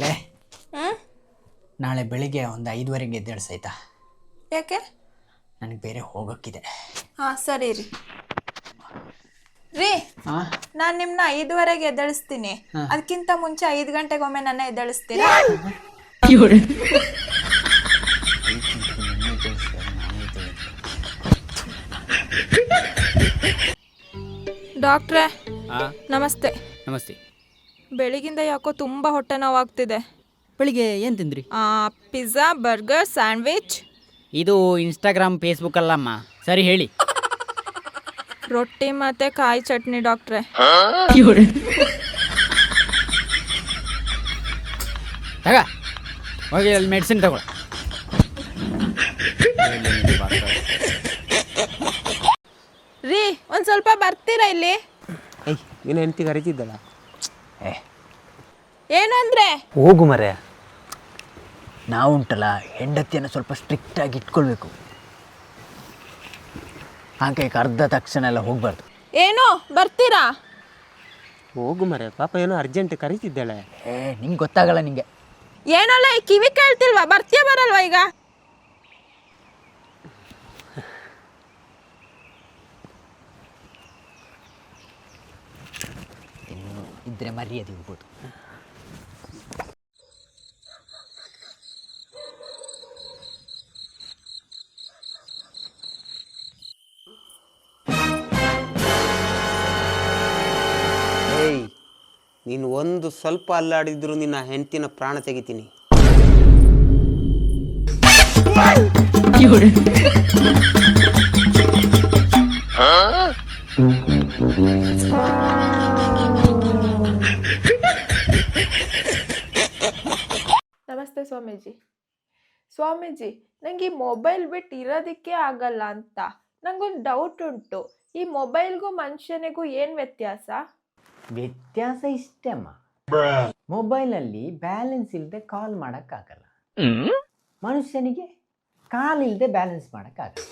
ಲೇ, ನಾಳೆ ಬೆಳಿಗ್ಗೆ ಒಂದು 5:30ಗೆ ಎದ್ದೇಳಿಸಾಯ್ತಾ? ಯಾಕೆ? ನನಗೆ ಬೇರೆ ಹೋಗೋಕ್ಕಿದೆ. ಹಾಂ ಸರಿ ರೀ. ನಾನು ನಿಮ್ಮನ್ನ 5:30ಗೆ ಎದ್ದೇಳಿಸ್ತೀನಿ. ಅದಕ್ಕಿಂತ ಮುಂಚೆ 5 ಗಂಟೆಗೊಮ್ಮೆ ನನ್ನ ಎದ್ದೇಳಿಸ್ತೀರಾ? ಡಾಕ್ಟ್ರೇ ನಮಸ್ತೆ. ನಮಸ್ತೆ. ಬೆಳಿಗಿಂದ ಯಾಕೋ ತುಂಬ ಹೊಟ್ಟೆ ನೋವಾಗ್ತಿದೆ. ಬೆಳಿಗ್ಗೆ ಏನು ತಿಂದ್ರಿ? Pizza, burger, sandwich. ಇದು ಇನ್ಸ್ಟಾಗ್ರಾಮ್ ಫೇಸ್ಬುಕ್ ಅಲ್ಲಮ್ಮ, ಸರಿ ಹೇಳಿ. ರೊಟ್ಟಿ ಮತ್ತೆ ಕಾಯಿ ಚಟ್ನಿ ಡಾಕ್ಟ್ರೆ. ತಗ ಹೋಗಿ ಅಲ್ಲಿ ಮೆಡಿಸಿನ್ ತಗೊಳ. ರೀ ಒಂದು ಸ್ವಲ್ಪ ಬರ್ತೀರಾ ಇಲ್ಲಿ? ನೀನು ಹೆಂಡತಿ ಕರಿತಿದ್ದಲ್ಲ. ಏನಂದ್ರೆ? ಹೋಗು ಮರೆ. ನಾವುಂಟಲ್ಲ, ಹೆಂಡತಿಯನ್ನು ಸ್ವಲ್ಪ ಸ್ಟ್ರಿಕ್ಟಾಗಿ ಇಟ್ಕೊಳ್ಬೇಕು. ಹಾಗೆ ಅರ್ಧ ತಕ್ಷಣ ಎಲ್ಲ ಹೋಗ್ಬಾರ್ದು. ಏನೋ ಬರ್ತೀರಾ? ಹೋಗು ಮರೆ, ಪಾಪ ಏನೋ ಅರ್ಜೆಂಟ್ ಕರಿತಿದ್ದಾಳೆ. ನಿಂಗೆ ಗೊತ್ತಾಗಲ್ಲ ನಿಂಗೆ. ಏನಲ್ಲ ಈ ಕಿವಿ ಕೇಳ್ತಿಲ್ವಾ? ಬರ್ತೀಯ ಬರಲ್ವಾ ಈಗ? ಇದ್ರೆ ಮರ್ಯಾದೆ ಹೋಗ್ಬೋದು. ಏಯ್, ನೀನು ಒಂದು ಸ್ವಲ್ಪ ಅಲ್ಲಾಡಿದ್ರು ನಿನ್ನ ಹೆಂಡತಿನ ಪ್ರಾಣ ತೆಗಿತೀನಿ. ನಮಸ್ತೆ ಸ್ವಾಮೀಜಿ. ಸ್ವಾಮೀಜಿ, ನಂಗೆ ಈ ಮೊಬೈಲ್ ಬಿಟ್ಟು ಇರೋದಕ್ಕೆ ಆಗಲ್ಲ ಅಂತ ನಂಗೊಂದು ಡೌಟ್ ಉಂಟು. ಈ ಮೊಬೈಲ್ಗೂ ಮನುಷ್ಯನಿಗೂ ಏನು ವ್ಯತ್ಯಾಸ? ವ್ಯತ್ಯಾಸ ಇಷ್ಟಮ್ಮ. ಮೊಬೈಲಲ್ಲಿ ಬ್ಯಾಲೆನ್ಸ್ ಇಲ್ಲದೆ ಕಾಲ್ ಮಾಡೋಕ್ಕಾಗಲ್ಲ. ಮನುಷ್ಯನಿಗೆ ಕಾಲಿಲ್ಲದೆ ಬ್ಯಾಲೆನ್ಸ್ ಮಾಡೋಕ್ಕಾಗಲ್ಲ.